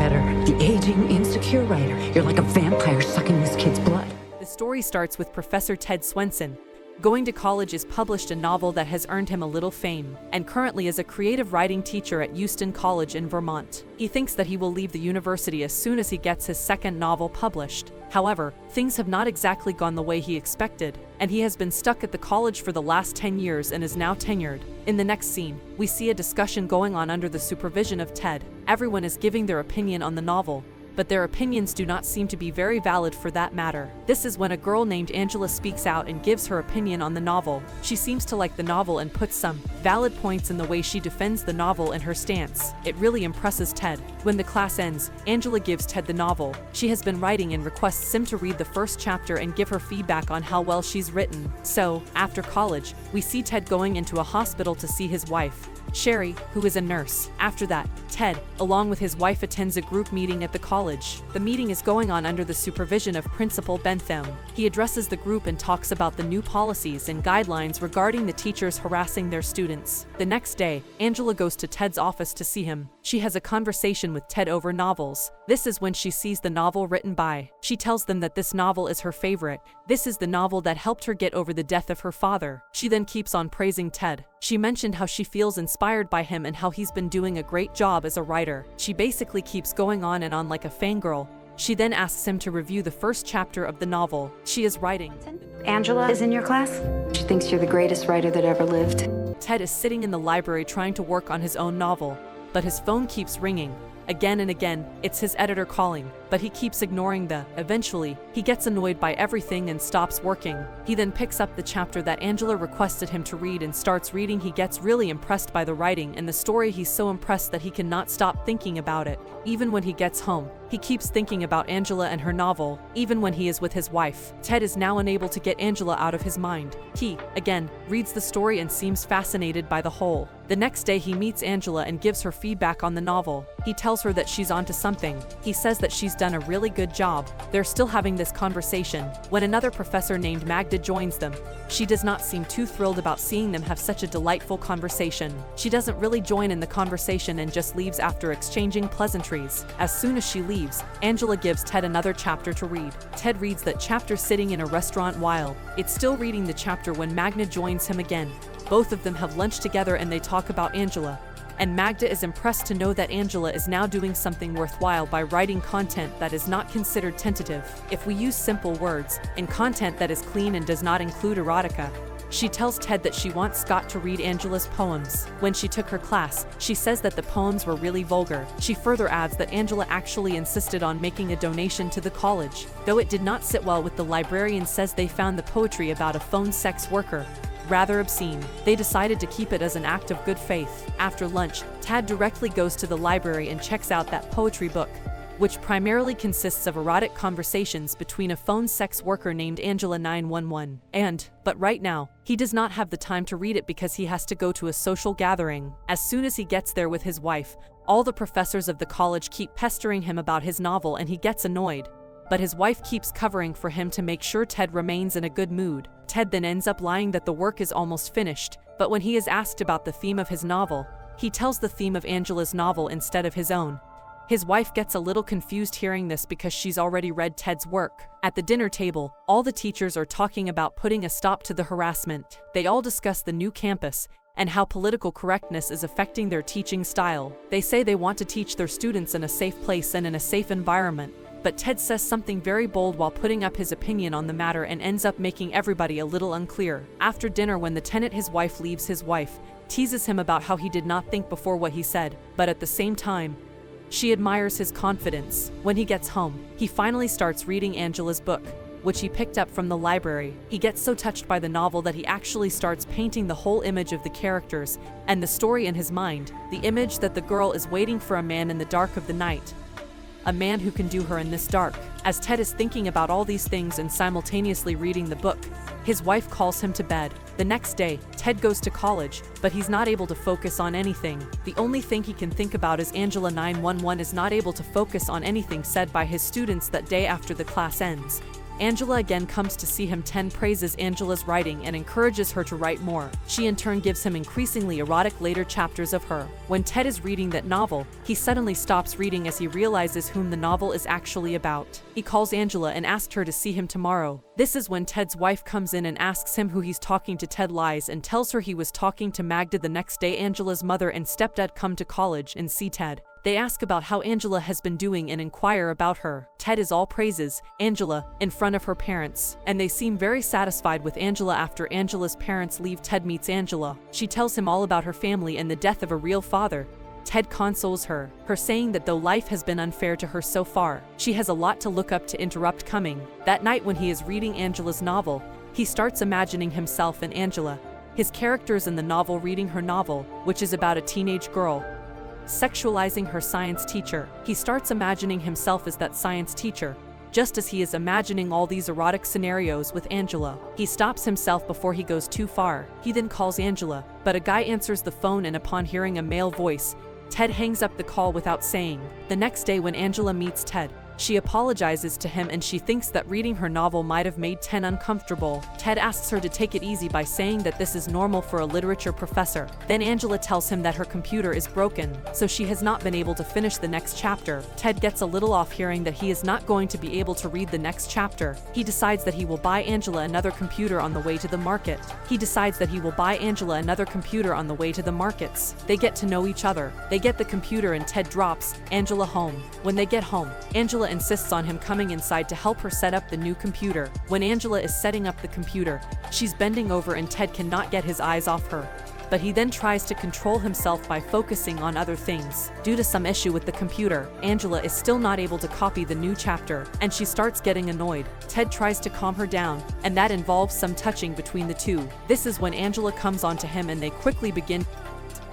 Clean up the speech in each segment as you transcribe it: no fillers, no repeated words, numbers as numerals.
better. The aging, insecure writer. You're like a vampire sucking this kid's blood. The story starts with Professor Ted Swenson. Going to college has published a novel that has earned him a little fame, and currently is a creative writing teacher at Euston College in Vermont. He thinks that he will leave the university as soon as he gets his second novel published. However, things have not exactly gone the way he expected, and he has been stuck at the college for the last 10 years and is now tenured. In the next scene, we see a discussion going on under the supervision of Ted. Everyone is giving their opinion on the novel, but their opinions do not seem to be very valid for that matter. This is when a girl named Angela speaks out and gives her opinion on the novel. She seems to like the novel and puts some valid points in the way she defends the novel and her stance. It really impresses Ted. When the class ends, Angela gives Ted the novel she has been writing and requests him to read the first chapter and give her feedback on how well she's written. So, after college, we see Ted going into a hospital to see his wife, Sherry, who is a nurse. After that, Ted, along with his wife, attends a group meeting at the college. The meeting is going on under the supervision of Principal Bentham. He addresses the group and talks about the new policies and guidelines regarding the teachers harassing their students. The next day, Angela goes to Ted's office to see him. She has a conversation with Ted over novels. This is when she sees the novel written by. She tells them that this novel is her favorite. This is the novel that helped her get over the death of her father. She then keeps on praising Ted. She mentioned how she feels inspired by him and how he's been doing a great job as a writer. She basically keeps going on and on like a fangirl. She then asks him to review the first chapter of the novel she is writing. Angela is in your class? She thinks you're the greatest writer that ever lived. Ted is sitting in the library trying to work on his own novel, but his phone keeps ringing. Again and again, it's his editor calling, but he keeps ignoring the. Eventually, he gets annoyed by everything and stops working. He then picks up the chapter that Angela requested him to read and starts reading. He gets really impressed by the writing and the story. He's so impressed that he cannot stop thinking about it. Even when he gets home, he keeps thinking about Angela and her novel. Even when he is with his wife, Ted is now unable to get Angela out of his mind. He, again, reads the story and seems fascinated by the whole. The next day he meets Angela and gives her feedback on the novel. He tells her that she's onto something. He says that she's done a really good job. They're still having this conversation when another professor named Magda joins them. She does not seem too thrilled about seeing them have such a delightful conversation. She doesn't really join in the conversation and just leaves after exchanging pleasantries. As soon as she leaves, Angela gives Ted another chapter to read. Ted reads that chapter sitting in a restaurant while it's still reading the chapter when Magda joins him again. Both of them have lunch together and they talk about Angela. And Magda is impressed to know that Angela is now doing something worthwhile by writing content that is not considered tentative. If we use simple words, and content that is clean and does not include erotica. She tells Ted that she wants Scott to read Angela's poems. When she took her class, she says that the poems were really vulgar. She further adds that Angela actually insisted on making a donation to the college. Though it did not sit well with the librarian, says they found the poetry about a phone sex worker rather obscene. They decided to keep it as an act of good faith. After lunch, Ted directly goes to the library and checks out that poetry book, which primarily consists of erotic conversations between a phone sex worker named Angela 911 but right now, he does not have the time to read it because he has to go to a social gathering. As soon as he gets there with his wife, all the professors of the college keep pestering him about his novel and he gets annoyed. But his wife keeps covering for him to make sure Ted remains in a good mood. Ted then ends up lying that the work is almost finished, but when he is asked about the theme of his novel, he tells the theme of Angela's novel instead of his own. His wife gets a little confused hearing this because she's already read Ted's work. At the dinner table, all the teachers are talking about putting a stop to the harassment. They all discuss the new campus and how political correctness is affecting their teaching style. They say they want to teach their students in a safe place and in a safe environment. But Ted says something very bold while putting up his opinion on the matter and ends up making everybody a little unclear. After dinner, when the tenant, his wife, leaves, his wife teases him about how he did not think before what he said, but at the same time, she admires his confidence. When he gets home, he finally starts reading Angela's book, which he picked up from the library. He gets so touched by the novel that he actually starts painting the whole image of the characters and the story in his mind, the image that the girl is waiting for a man in the dark of the night. A man who can do her in this dark. As Ted is thinking about all these things and simultaneously reading the book, his wife calls him to bed. The next day, Ted goes to college, but he's not able to focus on anything. The only thing he can think about is Angela 911 is not able to focus on anything said by his students that day after the class ends. Angela again comes to see him. Ted praises Angela's writing and encourages her to write more. She in turn gives him increasingly erotic later chapters of her. When Ted is reading that novel, he suddenly stops reading as he realizes whom the novel is actually about. He calls Angela and asks her to see him tomorrow. This is when Ted's wife comes in and asks him who he's talking to. Ted lies and tells her he was talking to Magda. The next day, Angela's mother and stepdad come to college and see Ted. They ask about how Angela has been doing and inquire about her. Ted is all praises Angela in front of her parents, and they seem very satisfied with Angela. After Angela's parents leave, Ted meets Angela. She tells him all about her family and the death of a real father. Ted consoles her, saying that though life has been unfair to her so far, she has a lot to look up to. Interrupt coming. That night when he is reading Angela's novel, he starts imagining himself and Angela, his characters in the novel, reading her novel, which is about a teenage girl sexualizing her science teacher. He starts imagining himself as that science teacher. Just as he is imagining all these erotic scenarios with Angela, he stops himself before he goes too far. He then calls Angela, but a guy answers the phone, and upon hearing a male voice, Ted hangs up the call without saying. The next day when Angela meets Ted, she apologizes to him and she thinks that reading her novel might have made Ted uncomfortable. Ted asks her to take it easy by saying that this is normal for a literature professor. Then Angela tells him that her computer is broken, so she has not been able to finish the next chapter. Ted gets a little off hearing that he is not going to be able to read the next chapter. He decides that he will buy Angela another computer on the way to the market. They get to know each other. They get the computer and Ted drops Angela home. When they get home, Angela insists on him coming inside to help her set up the new computer. When Angela is setting up the computer, she's bending over and Ted cannot get his eyes off her. But he then tries to control himself by focusing on other things. Due to some issue with the computer, Angela is still not able to copy the new chapter, and she starts getting annoyed. Ted tries to calm her down, and that involves some touching between the two. This is when Angela comes onto him and they quickly begin.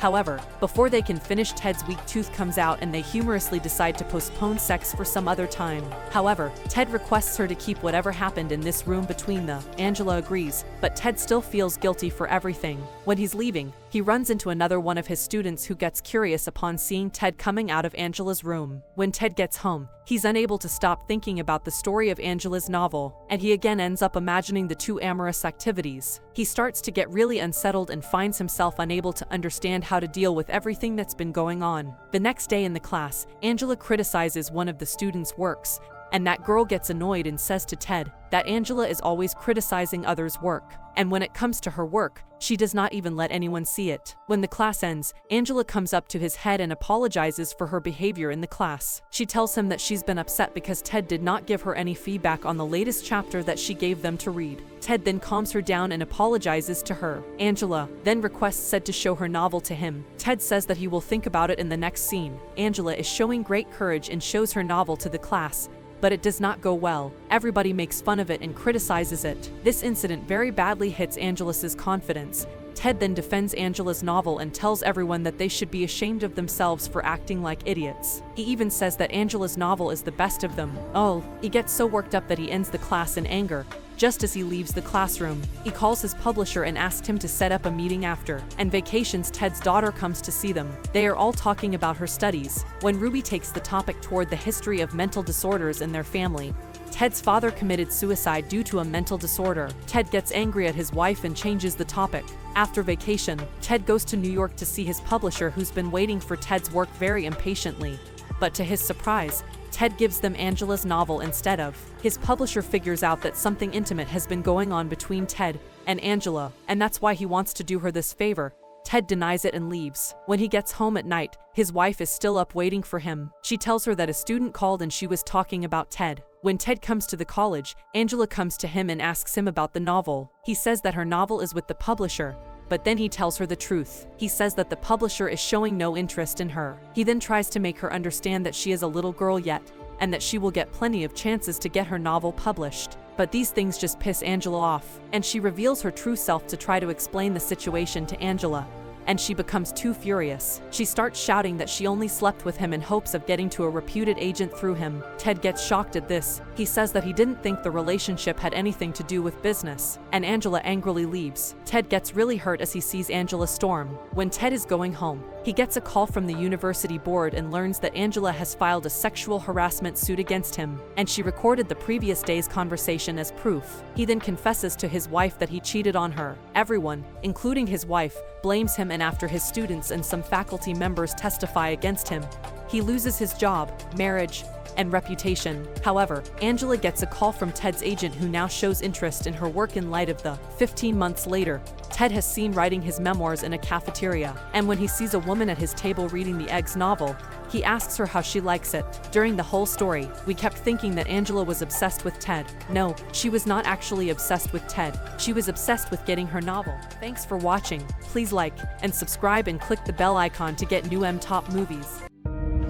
However, before they can finish, Ted's weak tooth comes out and they humorously decide to postpone sex for some other time. However, Ted requests her to keep whatever happened in this room between them. Angela agrees, but Ted still feels guilty for everything. When he's leaving, he runs into another one of his students who gets curious upon seeing Ted coming out of Angela's room. When Ted gets home, he's unable to stop thinking about the story of Angela's novel, and he again ends up imagining the two amorous activities. He starts to get really unsettled and finds himself unable to understand how to deal with everything that's been going on. The next day in the class, Angela criticizes one of the students' works, and that girl gets annoyed and says to Ted that Angela is always criticizing others' work, and when it comes to her work, she does not even let anyone see it. When the class ends, Angela comes up to his head and apologizes for her behavior in the class. She tells him that she's been upset because Ted did not give her any feedback on the latest chapter that she gave them to read. Ted then calms her down and apologizes to her. Angela then requests Ted to show her novel to him. Ted says that he will think about it in the next scene. Angela is showing great courage and shows her novel to the class, but it does not go well. Everybody makes fun of it and criticizes it. This incident very badly hits Angela's confidence. Ted then defends Angela's novel and tells everyone that they should be ashamed of themselves for acting like idiots. He even says that Angela's novel is the best of them. Oh, he gets so worked up that he ends the class in anger. Just as he leaves the classroom, he calls his publisher and asks him to set up a meeting after. And vacations, Ted's daughter comes to see them. They are all talking about her studies. When Ruby takes the topic toward the history of mental disorders in their family, Ted's father committed suicide due to a mental disorder. Ted gets angry at his wife and changes the topic. After vacation, Ted goes to New York to see his publisher, who's been waiting for Ted's work very impatiently. But to his surprise, Ted gives them Angela's novel instead of. His publisher figures out that something intimate has been going on between Ted and Angela, and that's why he wants to do her this favor. Ted denies it and leaves. When he gets home at night, his wife is still up waiting for him. She tells her that a student called and she was talking about Ted. When Ted comes to the college, Angela comes to him and asks him about the novel. He says that her novel is with the publisher, but then he tells her the truth. He says that the publisher is showing no interest in her. He then tries to make her understand that she is a little girl yet, and that she will get plenty of chances to get her novel published. But these things just piss Angela off, and she reveals her true self to try to explain the situation to Angela. and she becomes too furious. She starts shouting that she only slept with him in hopes of getting to a reputed agent through him. Ted gets shocked at this. He says that he didn't think the relationship had anything to do with business, and Angela angrily leaves. Ted gets really hurt as he sees Angela storm. When Ted is going home, he gets a call from the university board and learns that Angela has filed a sexual harassment suit against him, and she recorded the previous day's conversation as proof. He then confesses to his wife that he cheated on her. Everyone, including his wife, blames him, and after his students and some faculty members testify against him, he loses his job, marriage, and reputation. However, Angela gets a call from Ted's agent, who now shows interest in her work in light of the 15 months later. Ted has seen writing his memoirs in a cafeteria, and when he sees a woman at his table reading the Eggs novel, he asks her how she likes it. During the whole story, we kept thinking that Angela was obsessed with Ted. No, she was not actually obsessed with Ted. She was obsessed with getting her novel. Thanks for watching. Please like and subscribe and click the bell icon to get new top movies.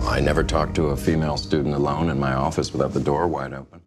I never talked to a female student alone in my office without the door wide open.